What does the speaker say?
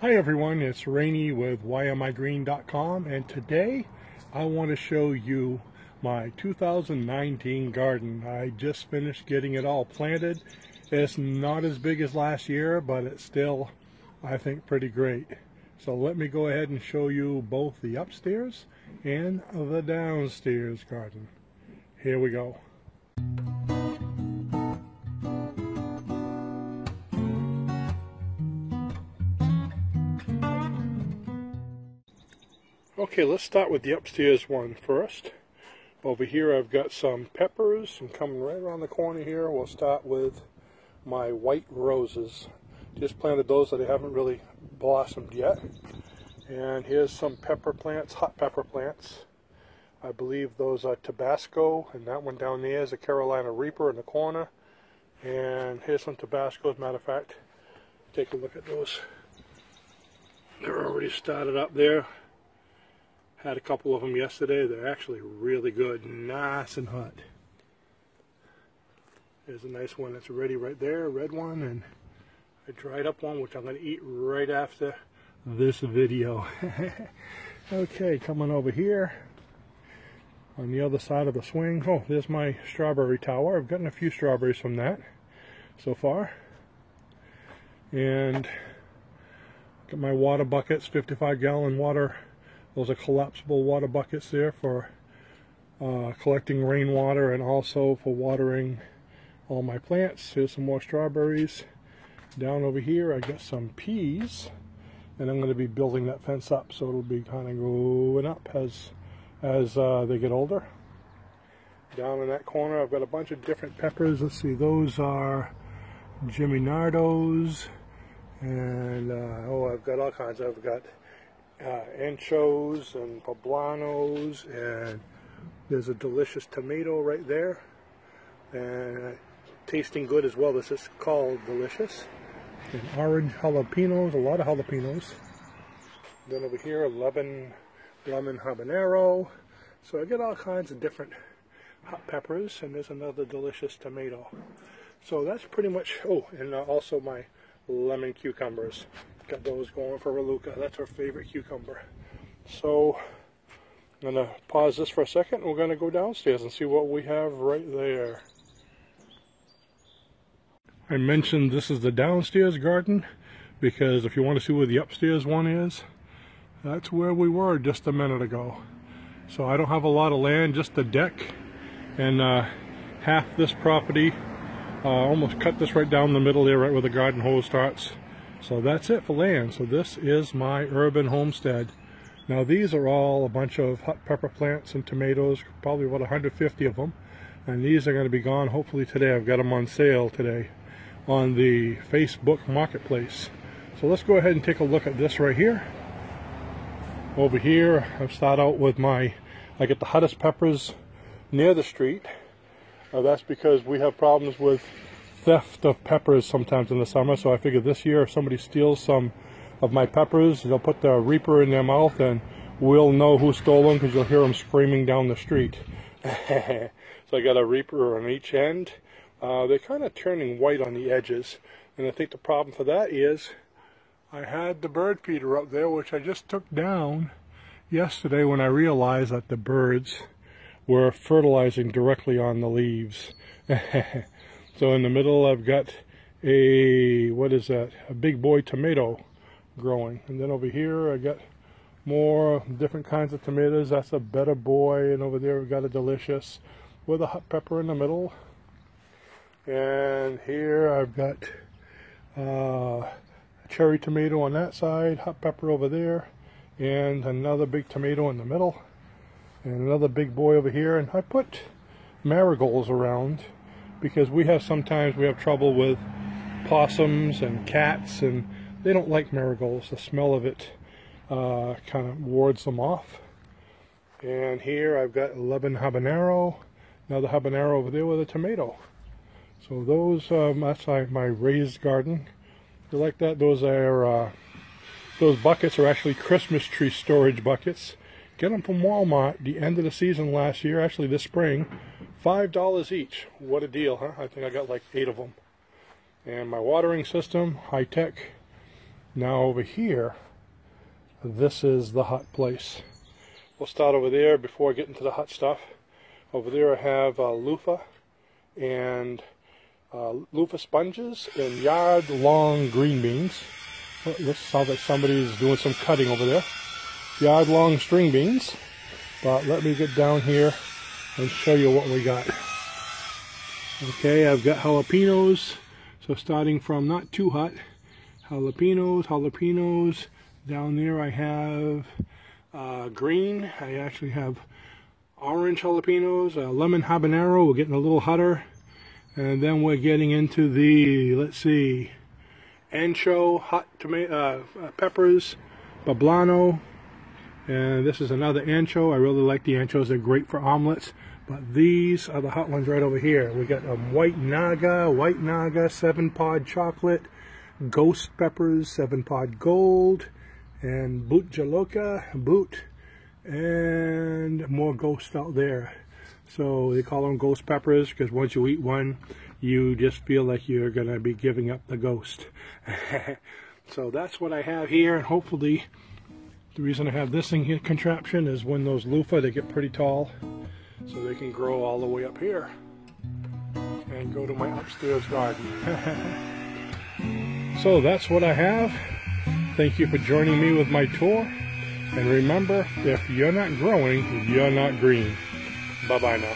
Hi everyone, it's Rainey with YMIGreen.com, and today I want to show you my 2019 garden. I just finished getting it all planted. It's not as big as last year, but it's still, I think, pretty great. So let me go ahead and show you both the upstairs and the downstairs garden. Here we go. Okay, let's start with the upstairs one first. Over here I've got some peppers, and coming right around the corner here we'll start with my white roses. Just planted those, so they haven't really blossomed yet. And here's some pepper plants, hot pepper plants. I believe those are Tabasco, and that one down there is a Carolina Reaper in the corner. And here's some Tabasco, as a matter of fact. Take a look at those. They're already started up there. Had a couple of them yesterday. They're actually really good, nice and hot. There's a nice one that's ready right there, a red one, and a dried up one, which I'm going to eat right after this video. Okay, coming over here on the other side of the swing. Oh, there's my strawberry tower. I've gotten a few strawberries from that so far. And got my water buckets, 55-gallon water. Those are collapsible water buckets there for collecting rainwater and also for watering all my plants. Here's some more strawberries. Down over here I got some peas, and I'm going to be building that fence up so it'll be kind of going up as they get older. Down in that corner I've got a bunch of different peppers. Let's see, those are Jimmy Nardos, and I've got all kinds. I've got anchos and poblanos, and there's a delicious tomato right there, and tasting good as well. This is called Delicious. And orange jalapenos, a lot of jalapenos. Then over here, lemon habanero. So I get all kinds of different hot peppers, and there's another delicious tomato. So that's pretty much, oh, and also my lemon cucumbers. Got those going for Raluca. That's her favorite cucumber. So I'm going to pause this for a second. We're going to go downstairs and see what we have right there. I mentioned this is the downstairs garden because if you want to see where the upstairs one is, that's where we were just a minute ago. So I don't have a lot of land, just the deck and half this property. Almost cut this right down the middle there, right where the garden hose starts. So that's it for land. So this is my urban homestead. Now these are all a bunch of hot pepper plants and tomatoes, probably about 150 of them. And these are going to be gone hopefully today. I've got them on sale today on the Facebook Marketplace. So let's go ahead and take a look at this right here. Over here I've started out with I get the hottest peppers near the street. That's because we have problems with theft of peppers sometimes in the summer, so I figured this year if somebody steals some of my peppers, they'll put the Reaper in their mouth and we'll know who stole them because you'll hear them screaming down the street. So I got a Reaper on each end. They're kind of turning white on the edges, and I think the problem for that is I had the bird feeder up there, which I just took down yesterday when I realized that the birds were fertilizing directly on the leaves. So in the middle I've got a big boy tomato growing. And then over here I got more different kinds of tomatoes. That's a better boy. And over there we've got a Delicious with a hot pepper in the middle. And here I've got a cherry tomato on that side, hot pepper over there, and another big tomato in the middle. And another big boy over here. And I put marigolds around because sometimes we have trouble with possums and cats, and they don't like marigolds. The smell of it kind of wards them off. And here I've got lemon habanero, another habanero over there with a tomato. So those, that's my raised garden. You like that? Those buckets are actually Christmas tree storage buckets. Get them from Walmart the end of the season last year, actually this spring. $5 each. What a deal, huh? I think I got like 8 of them. And my watering system, high-tech. Now over here, this is the hot place. We'll start over there before I get into the hot stuff. Over there I have loofah and loofah sponges and yard-long green beans. Oh, this sounds like somebody's doing some cutting over there. Yard-long string beans. But let me get down here and show you what we got. Okay, I've got jalapenos. So starting from not too hot, jalapenos. Down there I have green. I actually have orange jalapenos, lemon habanero. We're getting a little hotter. And then we're getting into the, let's see, ancho, hot tomato, peppers, poblano. And this is another ancho. I really like the anchos. They're great for omelets. But these are the hot ones right over here. We got white naga, 7-pod chocolate, ghost peppers, 7-pod gold, and boot jaloka, and more ghosts out there. So they call them ghost peppers because once you eat one, you just feel like you're going to be giving up the ghost. So that's what I have here, and hopefully the reason I have this thing here, contraption, is when those loofah, they get pretty tall, so they can grow all the way up here and go to my upstairs garden. So that's what I have. Thank you for joining me with my tour. And remember, if you're not growing, you're not green. Bye-bye now.